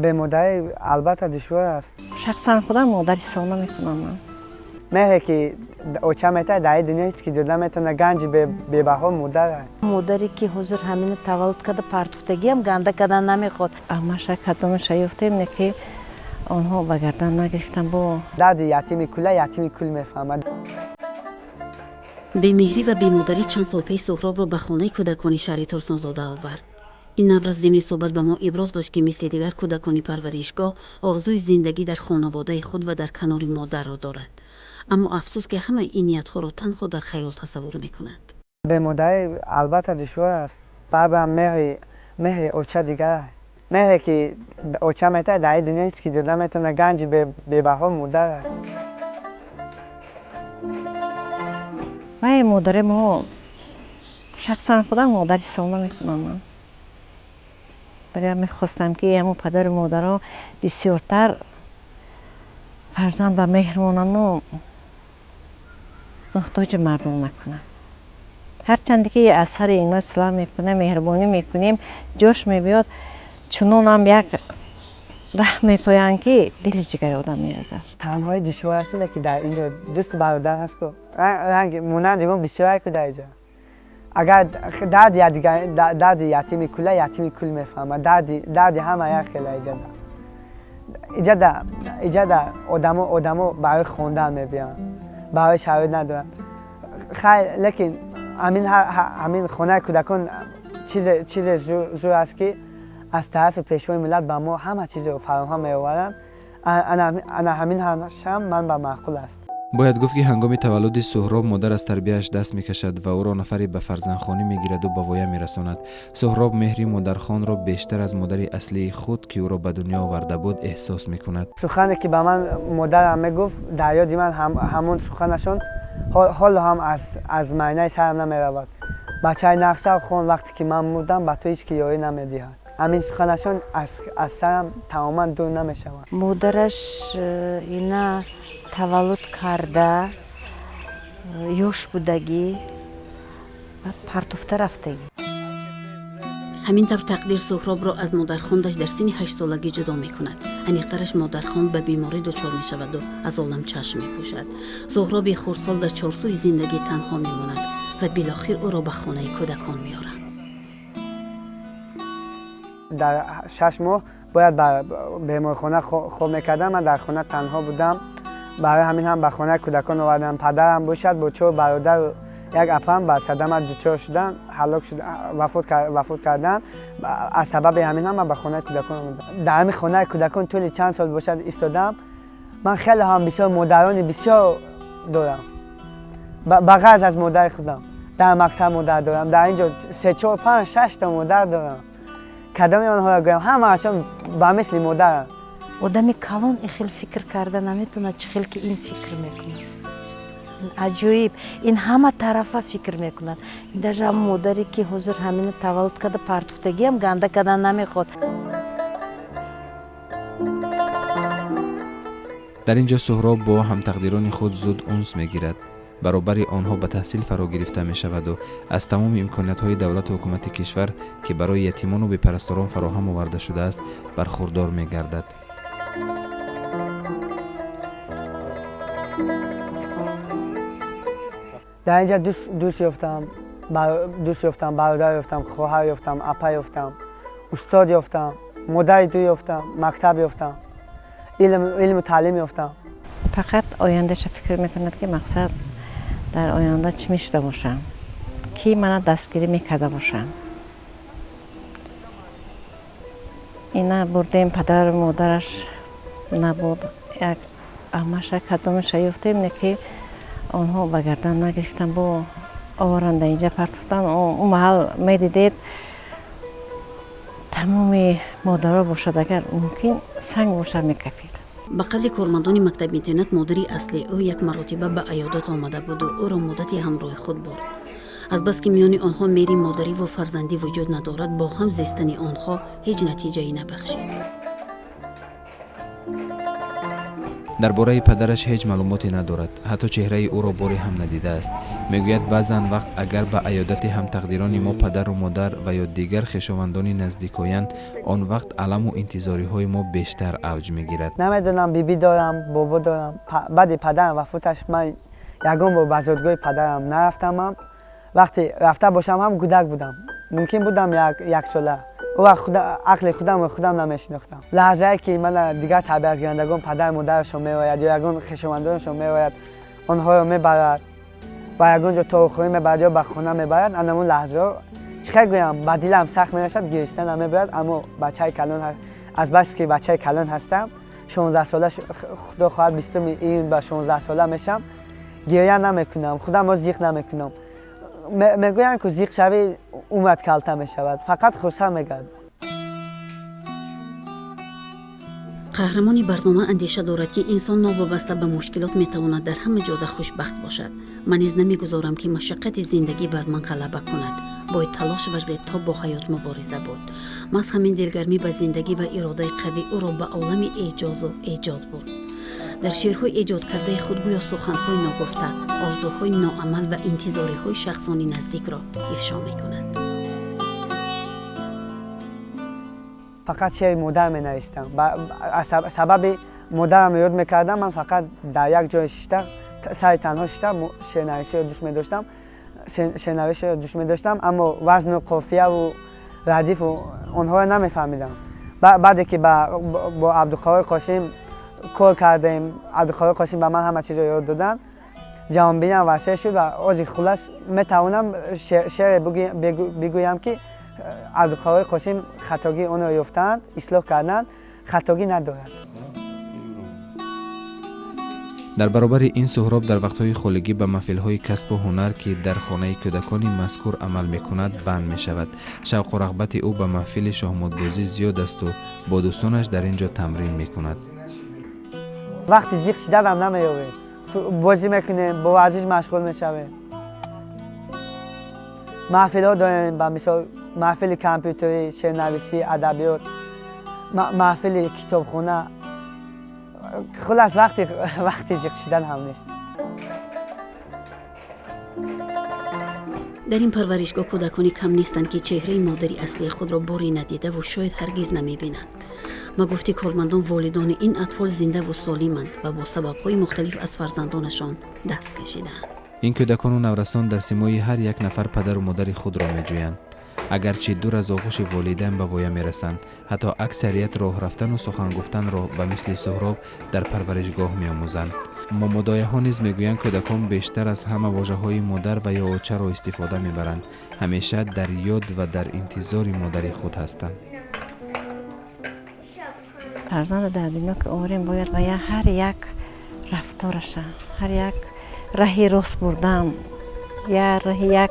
به مادر البته دشوار است. شخصا خودم مادری سال نمیکنم. مهره که اوچه میتونه در دنیا هیچ که جدا میتونه گنج به بها مادر. مادری که حضور همین تولد کرده پرتوفتگی هم گنده کردن نمیخواد. اما کدامش یافتیم نه که آنها به گردن نگرفتن با درد یتیم کل میفهمد. بی‌مهری و بی‌مادری چند سال پیش سهراب را به خانه کودکان شهر ترسانزاده آورد. این نبرد ضمن صحبت به ما ابراز داشت که مثل دیگر کودکان پرورشگاه آرزوی زندگی در خانواده خود و در کنار مادر را دارد. اما افسوس که همه این نیت‌ها را تنها در خیال تصور می‌کنند. به مادر البته دشوار است. بابا مهر اوچه دیگر مهره که اوچه میتونه در دنیا هیچ که جدا میتونه گنج به بها مادر. و مادر ما شخصا خودم مادری سال نمیکنم. برای میخواستم که همون پدر و مادرها بسیارتر فرزند و مهر مانند محتاج مردم نکنن. هرچند که اثر اینا اصلاح میکنه مهربانی میکنیم جوش میبیاد چنون هم یک رحم میپاین که دل جگر آدم میرزد. تنهای دشوار است که در اینجا دوست برادر هست که رنگ مونند ما بسیار که در اینجا اگر درد یتیم کل میفهمه درد همه یک خیلی ایجاد آدمو برای خوندن میبینن برای شرایط ندارن خیلی لیکن همین خانه کودکان چیز زور است که از طرف پیشوای ملت به ما همه چیز رو فراهم می‌آورند. انا همین هم من به معقول است. باید گفت که هنگام تولد سهراب مادر از تربیتش دست میکشد و او را نفری به فرزندخوانی میگیرد و به وایه میرساند. سهراب مهری مادرخوان را بیشتر از مادر اصلی خود که او را به دنیا آورده بود احساس میکند. سخنی که به من مادرم میگفت در یاد من همون سخنشون حال هم از معنی سرم نمیرود. بچه نقشه خون وقتی که من بودم به تو هیچ کی یاری نمیدهد. همین سخنشون از سرم تماما دور نمیشود. مادرش اینا تولد کرده یوش بودگی بعد پرتوفته رفتگی. همین طور تقدیر سهراب را از مادرخواندش در سن 8 سالگی جدا میکند. انیخترش مادرخوان به بیماری دچار میشود و از عالم چشم میپوشد. سهراب خردسال در چارسوی زندگی تنها میماند و بالاخره او را به خانه کودکان میارند. در 6 ماه باید به بیمارخانه خوب میکردم. من در خانه تنها بودم. برای همین هم به خانه کودکان آوردم. پدرم باشد با 4 برادر و یک اپم به صدمه دچار شدن هلاک شدن وفات کردن. از سبب همین هم من به خانه کودکان آوردم. در همین خانه کودکان طول چند سال باشد ایستادم. من خیلی هم بسیار مادران بسیار دارم. بغض از مادر خودم. در مکتب مادر دارم. در اینجا 3 4 5 6 تا مادر دارم. کدام آنها را گویم همه اشون به مثل مادرم. آدمی کلان خیلی فکر کرده نمیتونه چه خیلی که این فکر میکنه. عجیب این همه طرفه فکر میکنند. در هم مادری که حضور همین تولد کرده پرتوفتگی هم گنده کردن نمیخواد. در اینجا سهراب با هم تقدیران خود زود انس میگیرد. برابر آنها به تحصیل فرا گرفته می شود و از تمام امکانات های دولت و حکومت کشور که برای یتیمان و بی‌پرستاران فراهم آورده شده است برخوردار می گردد. در اینجا دوست یافتم، برادر یافتم، خواهر یافتم، اپا یافتم، استاد یافتم، مادر دو یافتم، مکتب یافتم، علم و تعلیم یافتم. فقط آیندهش فکر میکند که مقصد در آینده چی میشده باشم، کی منو دستگیری میکرده باشم. اینا بردیم پدر و مادرش نبود، یک امش کدامش یافتیم نه که آنها به گردن نگرفتن با آورنده اینجا پرتفتن. اون محل میدیدید تمام مادرها باشد اگر ممکن سنگ باشد میکفید. به قول کارمندان مکتب اینترنت مادری اصلی او یک مرتبه به عیادت آمده بود و او را مدتی همراه خود برد. از بس که میان آنها میری مادری و فرزندی وجود ندارد با هم زیستن آنها هیچ نتیجه‌ای نبخشید. درباره پدرش هیچ معلوماتی ندارد. حتی چهره او را باری هم ندیده است. میگوید بعضن وقت اگر به عیادت هم تقدیران ما پدر و مادر و یا دیگر خویشاوندان نزدیک آیند، آن وقت الم و انتظاری های ما بیشتر اوج میگیرد. نمیدونم بیبی دارم، بابا دارم. بعد پدرم وفاتش من یگان با بزرگای پدرم نرفتم. وقتی رفته باشم هم کودک بودم. ممکن بودم یک ساله. او عقل خودم و خودم نمیشناختم. لحظه‌ای که من دیگر تربیت گیرندگان پدر مادرشون میآید یا یگان خویشاوندانشون میآید آنها رو میبرد و یگان جا تاخوری میبرد یا به خانه میبرد، اون لحظه چقدر گویم به دلم سخت میرسد، گریستن نمیبرد. اما بچه کلان از بس که بچه کلان هستم 16 ساله خدا خواهد 20 این به 16 ساله میشم، گریه نمیکنم، خودم رو زیق نمیکنم. میگویند که زیق شوی اومد کلته میشود، فقط خسر میگرد. قهرمانی برنامه اندیشه دارد که انسان ناوابسته به مشکلات میتواند در همه جاده خوشبخت باشد. من نیز نمیگذارم که مشقت زندگی بر من غلبه کند. باید تلاش ورزید تا با حیات مبارزه بود. محض همین دلگرمی به زندگی و اراده قوی او را به عالم اعجاز و ایجاد برد. در شعرهای ایجاد کرده خود گویا سخنهای ناگفته، آرزوهای ناعمل و انتظاریهای شخصانی نزدیک را افشا میکند. فقط شعر مادر می نوشتم. سبب مادرم یاد میکردم. من فقط در یک جای شیشته سر تنها شیشته شعرنویسی رو دوست می داشتم. شعرنویسی رو دوست می داشتم، اما وزن و قافیه و ردیف و آنها رو نمیفهمیدم. بعدی که با عبدالقادر قاسم کار کردیم، عبدالقادر قاسم به من همه چیز رو یاد دادن، جهانبینم وسیع شد و آج خلاص میتوانم شعر بگویم که عبدالقادر قاسم خطاگی اون رو یافتند، اصلاح کردند، خطاگی ندارد. در برابر این سهراب در وقتهای خولگی به محفل‌های کسب و هنر که در خانه کودکان مذکور عمل می‌کند بند می‌شود. شوق و رغبت او به محفل شاهمادبازی زیاد است و با دوستانش در اینجا تمرین می‌کند. وقتی جیغ شدن هم نمی‌یابیم، بازی می‌کنیم، با ورزش مشغول می‌شویم. محفل‌ها داریم، به مثال محفل کامپیوتری، شعرنویسی، ادبیات، محفل کتابخانه. خلاص وقتی جیغ شدن هم نیست. در این پرورشگاه کودکانی کم نیستند که چهره مادری اصلی خود را باری ندیده و شاید هرگز نمی‌بینند. ما گفتی کارمندان والدان این اطفال زنده و سالمند و با سبب‌های مختلف از فرزندانشان دست کشیدند. این کودکان و نورسان در سیمای هر یک نفر پدر و مادر خود را می‌جویند. اگرچه دور از آغوش والدین به وای می‌رسند، حتی اکثریت راه رفتن و سخن گفتن را به مثل سهراب در پرورشگاه می‌آموزند. مامادایه‌ها نیز می‌گویند کودکان بیشتر از همه واژه‌های مادر و یا آچه را استفاده می‌برند. همیشه در یاد و در انتظار مادر خود هستند. فرزند در دنیا که آوریم باید و یا هر یک رفتارش، هر یک راهی راست بردن یا راهی یک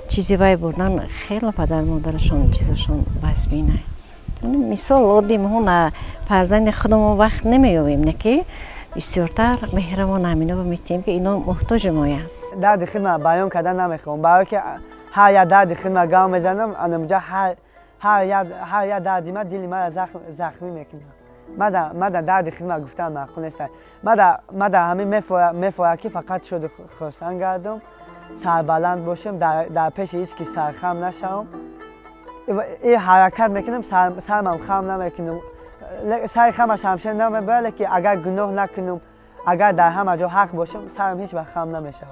چیزی وای بردن خیلی پدر مادرشون چیزشون بس بینه. مثال آدیم هون فرزند خودمون وقت نمی‌یابیم نه که بسیارتر مهربان همینو می‌تیم که اینا محتاج مایم. درد خود من بیان کردن نمیخوام، برای که هر یک درد خود من گام میزنم، اونجا هر یک دردی من دل من زخمی میکنه. من درد خود من گفتن معقول نیست. من در همین میفوراکی فقط شد خواستن گردم، سربلند باشم، در پیش هیچ کی سرخم نشم. این حرکت میکنم، سرم خم نمیکنم. سر خمش همشه نمیبره که اگر گناه نکنم، اگر در همه جا حق باشم، سرم هیچ وقت خم نمیشه.